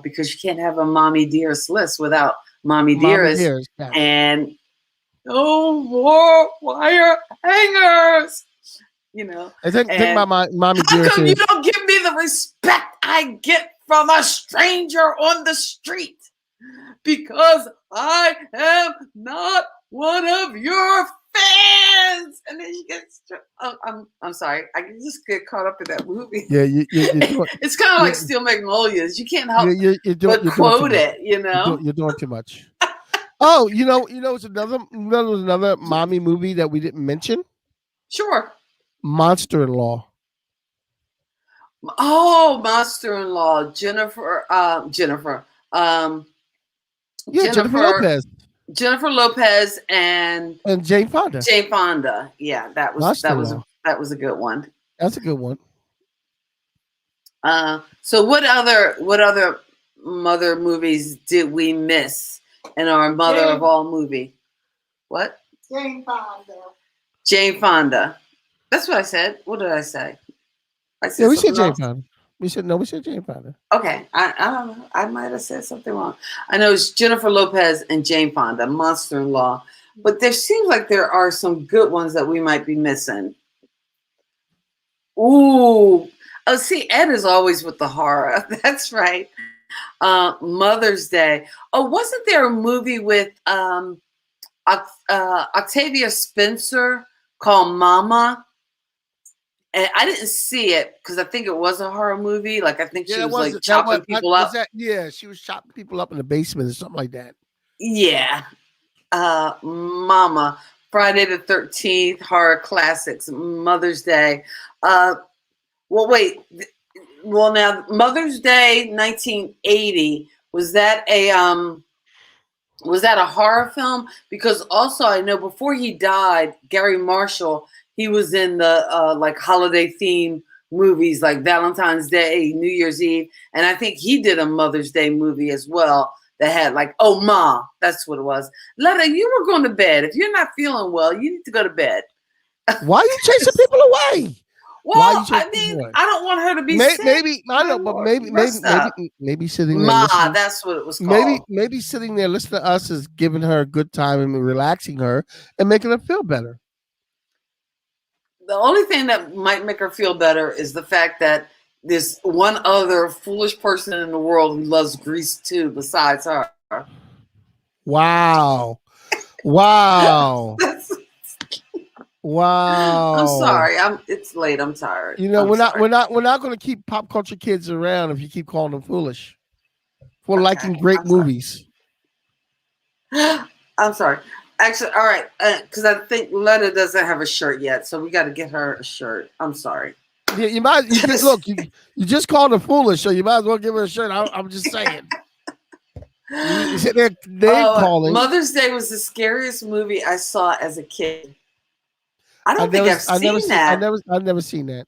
because you can't have a Mommie Dearest list without Mommie Dearest. Yeah. And no more wire hangers. I think about my Mommie How Dearest. come you don't give me the respect I get from a stranger on the street? Because I am not one of your fans. And then she gets. Oh, I'm sorry. I can just get caught up in that movie. Yeah, it's kind of like Steel Magnolias. You can't help but quote it. You're doing too much. Oh, it's another mommy movie that we didn't mention. Sure. Monster-in-Law. Oh, Monster-in-Law. Jennifer Lopez. Jennifer Lopez and Jane Fonda. Jane Fonda. Yeah, that was a good one. That's a good one. So what other mother movies did we miss in our mother of all movie? What? Jane Fonda. Jane Fonda. That's what I said. What did I say? We said Jane Fonda. We said Jane Fonda. Okay, I don't know. I might have said something wrong. I know it's Jennifer Lopez and Jane Fonda, Monster-in-Law. But there seems like there are some good ones that we might be missing. Ooh. Oh, see, Ed is always with the horror. That's right. Mother's Day. Oh, wasn't there a movie with Octavia Spencer called Mama? And I didn't see it because I think it was a horror movie. Like I think she was like chopping people up. She was chopping people up in the basement or something like that. Yeah. Mama, Friday the 13th, horror classics, Mother's Day. Now Mother's Day 1980, was that a horror film? Because also I know before he died, Gary Marshall, he was in the like holiday themed movies like Valentine's Day, New Year's Eve, and I think he did a Mother's Day movie as well that had like, oh Ma, that's what it was. Letta, you were going to bed. If you're not feeling well, you need to go to bed. Why are you chasing people away? Well, I mean, I don't want her to be sick. Maybe I know, but maybe sitting there. Ma, that's what it was called. Maybe sitting there listening to us is giving her a good time and relaxing her and making her feel better. The only thing that might make her feel better is the fact that there's one other foolish person in the world who loves Grease too, besides her. Wow. Wow. Wow. I'm sorry. It's late. I'm tired. We're not going to keep pop culture kids around if you keep calling them foolish for liking great movies. I'm sorry. Actually, all right, because I think Letta doesn't have a shirt yet, so we got to get her a shirt. I'm sorry. Yeah, you just called her foolish, so you might as well give her a shirt. I'm just saying. They're calling. Mother's Day was the scariest movie I saw as a kid. I've never seen that. I've never seen that.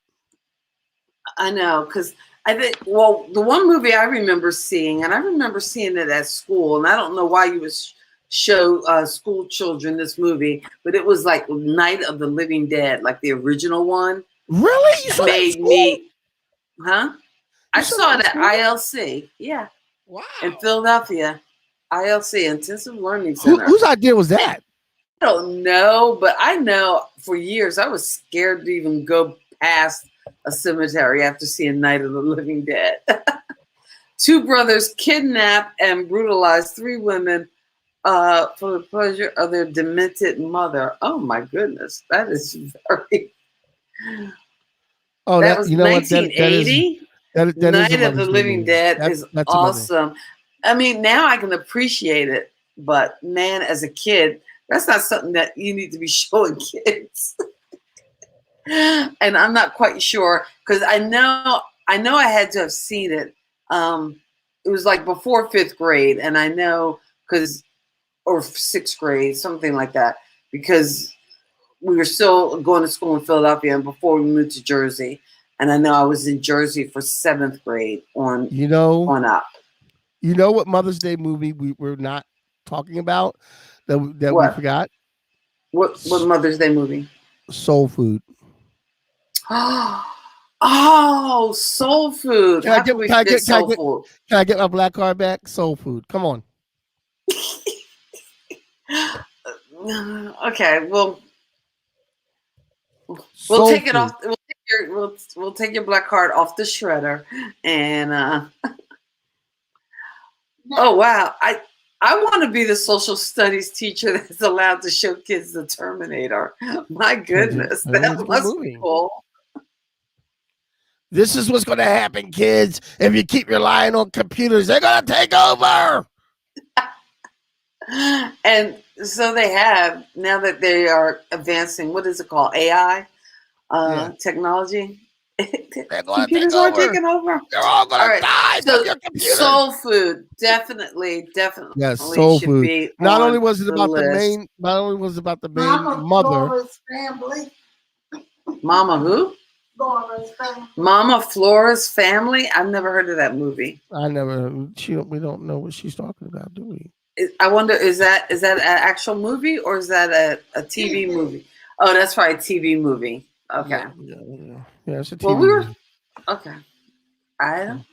I know, because I think, the one movie I remember seeing, and I remember seeing it at school, and I don't know why you would show school children this movie, but it was like Night of the Living Dead, like the original one. Really? You made me, huh? I saw it at ILC, yeah. Wow. In Philadelphia, ILC, Intensive Learning Center. Whose idea was that? I don't know, but I know for years I was scared to even go past a cemetery after seeing Night of the Living Dead. Two brothers kidnap and brutalize three women for the pleasure of their demented mother. Oh my goodness, that is very. Oh, that was 1980. That Night of the Living Dead is awesome. I mean, now I can appreciate it, but man, as a kid, that's not something that you need to be showing kids. And I'm not quite sure because I know I had to have seen it. It was like before 5th grade, and I know or 6th grade, something like that, because we were still going to school in Philadelphia and before we moved to Jersey. and I know I was in Jersey for 7th grade on up. You know what Mother's Day movie we're not talking about that we forgot? What Mother's Day movie? Soul Food. Oh, Soul Food. How can we forget Soul Food? Can I get my black card back? Soul Food. Come on. Okay, well, we'll take it off. We'll take your black card off the shredder, and oh wow, I want to be the social studies teacher that's allowed to show kids the Terminator. My goodness, that must be cool. This is what's going to happen, kids. If you keep relying on computers, they're going to take over. And so they have, now that they are advancing, what is it called? AI technology? Computers are taking over. They're all going to die from your computer. Soul Food, definitely. Yes, Soul Food. Not only was it about the main mother. Flora's family. Mama who? Flora's family. Mama Flora's Family? I've never heard of that movie. We don't know what she's talking about, do we? I wonder, is that an actual movie or is that a TV movie? Oh, that's probably a TV movie. Okay. Yeah, it's a TV movie. Okay. I don't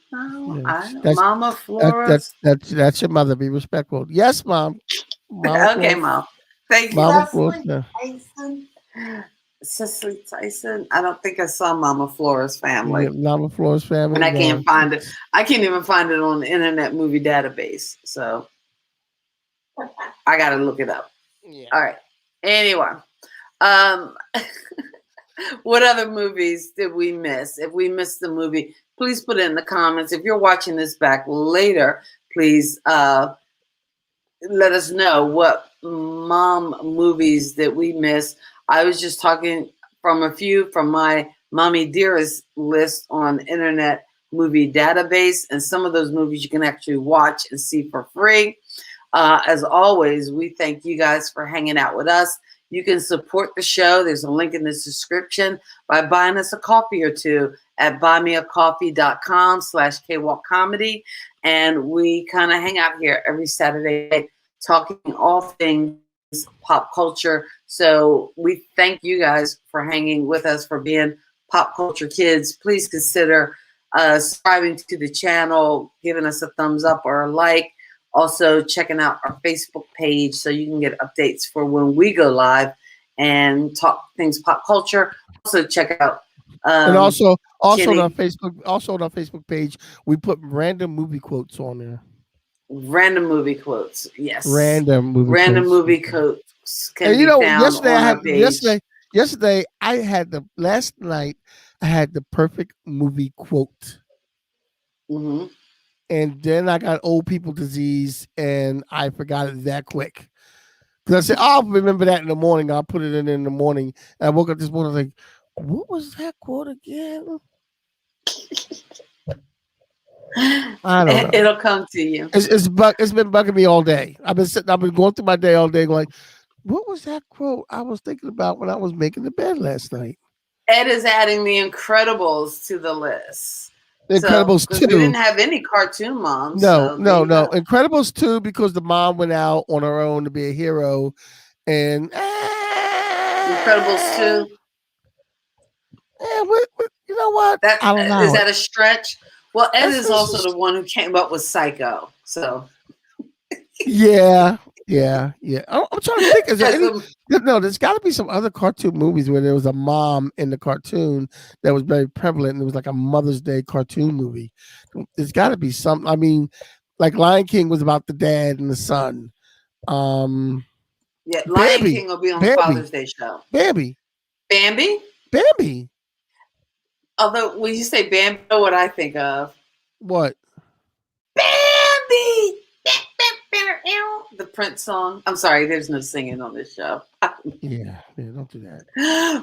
know. That's, Mama Flora's. That's your mother. Be respectful. Yes, Mom. Okay, Mom. Thank you. Mama Cicely Tyson. I don't think I saw Mama Flora's Family. Yeah, Mama Flora's Family. And I can't find it. I can't even find it on the Internet Movie Database. So I got to look it up. Yeah. All right. Anyway. What other movies did we miss? If we missed the movie, please put it in the comments. If you're watching this back later, please let us know what mom movies that we missed. I was just talking from a few from my Mommie Dearest list on Internet Movie Database, and some of those movies you can actually watch and see for free. As always, we thank you guys for hanging out with us. You can support the show. There's a link in the description by buying us a coffee or two at buymeacoffee.com/kwalkcomedy. And we kind of hang out here every Saturday night talking all things pop culture. So we thank you guys for hanging with us, for being pop culture kids. Please consider subscribing to the channel, giving us a thumbs up or a like. Also checking out our Facebook page so you can get updates for when we go live and talk things pop culture. Also check out and also on our Facebook page, we put random movie quotes on there. Random movie quotes, yes. Random movie quotes can be found on our page. Yesterday last night I had the perfect movie quote. Mm-hmm. And then I got old people disease, and I forgot it that quick. Because I said, I'll remember that in the morning. I'll put it in the morning. And I woke up this morning, I was like, what was that quote again? I don't know. It'll come to you. It's been bugging me all day. I've been going through my day all day going, what was that quote I was thinking about when I was making the bed last night? Ed is adding The Incredibles to the list. Incredibles 2. We didn't have any cartoon moms. No. Incredibles 2 because the mom went out on her own to be a hero, and Incredibles 2. You know what? Is that a stretch? Well, Ed is also the one who came up with Psycho. So yeah. I'm trying to think. Is there there's got to be some other cartoon movies where there was a mom in the cartoon that was very prevalent, and it was like a Mother's Day cartoon movie. There's got to be some. I mean, like Lion King was about the dad and the son. Lion King will be on the Father's Day show. Bambi. Although when you say Bambi, you know what I think of? What? Bambi. The Prince song. I'm sorry, there's no singing on this show. Yeah, don't do that.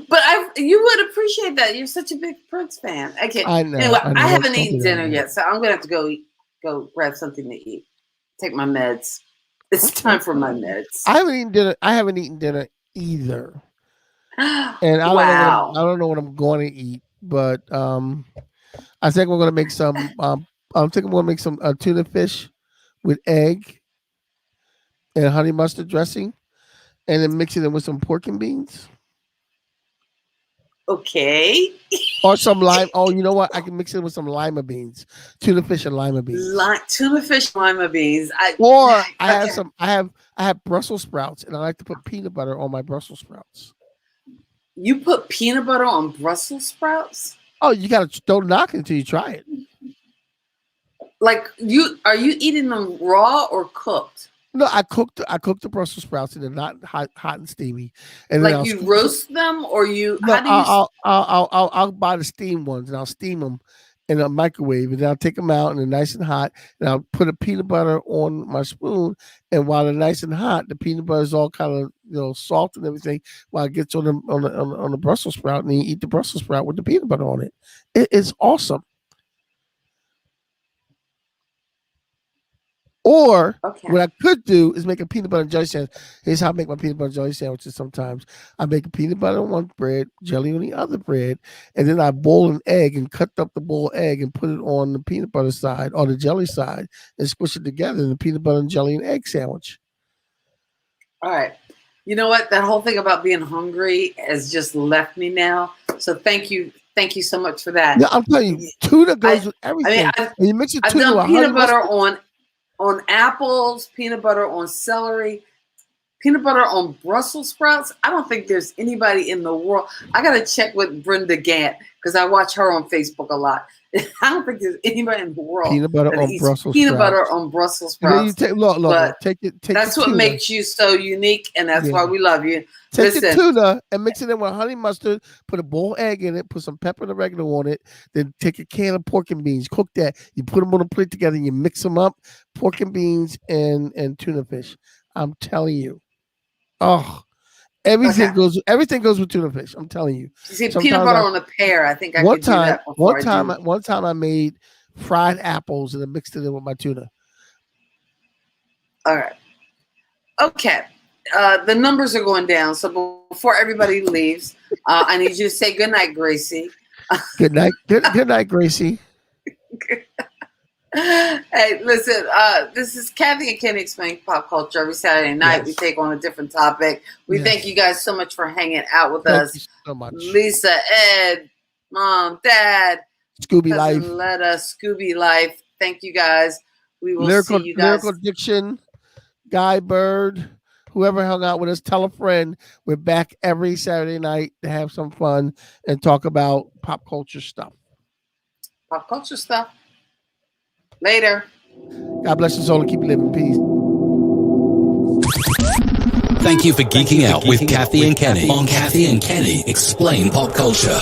But you would appreciate that. You're such a big Prince fan. I know. Anyway, I haven't eaten dinner yet, so I'm gonna have to go grab something to eat. Take my meds. It's time for my meds. I haven't eaten dinner either. And I don't know what I'm going to eat but I think we're gonna make some. I'm thinking we're gonna make some tuna fish with egg and honey mustard dressing, and then mix it in with some pork and beans. Okay. Or some lime. Oh, you know what? I can mix it with some lima beans, tuna fish and lima beans. Tuna fish, lima beans. I have Brussels sprouts, and I like to put peanut butter on my Brussels sprouts. You put peanut butter on Brussels sprouts? Oh, you gotta don't knock it until you try it. Like are you eating them raw or cooked? No, I cooked the Brussels sprouts and they're not hot and steamy. And like you roast them, or you? No, how do you? I'll buy the steamed ones and I'll steam them in a microwave, and then I'll take them out and they're nice and hot, and I'll put a peanut butter on my spoon, and while they're nice and hot, the peanut butter is all kind of soft and everything, while it gets on the Brussels sprout, and then you eat the Brussels sprout with the peanut butter on it. It is awesome. Or what I could do is make a peanut butter and jelly sandwich. Here's how I make my peanut butter and jelly sandwiches sometimes. I make a peanut butter on one bread, jelly on the other bread, and then I boil an egg and cut up the boiled egg and put it on the peanut butter side or the jelly side and squish it together in the peanut butter and jelly and egg sandwich. All right. You know what? That whole thing about being hungry has just left me now. So thank you. Thank you so much for that. Yeah, I'm telling you, tuna goes with everything. I you mix it I've tuna done with peanut butter on apples, peanut butter on celery, peanut butter on Brussels sprouts. I don't think there's anybody in the world. I got to check with Brenda Gant because I watch her on Facebook a lot. I don't think there's anybody in the world peanut butter on Brussels peanut sprouts. butter on Brussels sprouts. Take that's what makes you so unique, and that's why we love you. Take the tuna and mix it in with honey mustard, put a boiled egg in it, put some pepper and oregano on it, then take a can of pork and beans, cook that, you put them on a plate together, and you mix them up, pork and beans and tuna fish. I'm telling you. Oh, everything goes with tuna fish. I'm telling you. You see, peanut butter on a pear. I think I could do that. One time I made fried apples and I mixed it in with my tuna. All right. Okay. The numbers are going down. So before everybody leaves, I need you to say good night, Gracie. Good night. Good night, Gracie. Hey, listen, this is Kathy and Kenny Explain Pop Culture. Every Saturday night, we take on a different topic. We thank you guys so much for hanging out with us. Thank you so much. Lisa, Ed, Mom, Dad, Scooby Life. Letta, Scooby Life. Thank you guys. We will see you guys. Lyrical Diction, Guy Bird, whoever hung out with us, tell a friend. We're back every Saturday night to have some fun and talk about pop culture stuff. Pop culture stuff. Later. God bless us all and keep you living in peace. Thank you for geeking out with Kathy and Kenny on Kathy and Kenny Explain Pop Culture.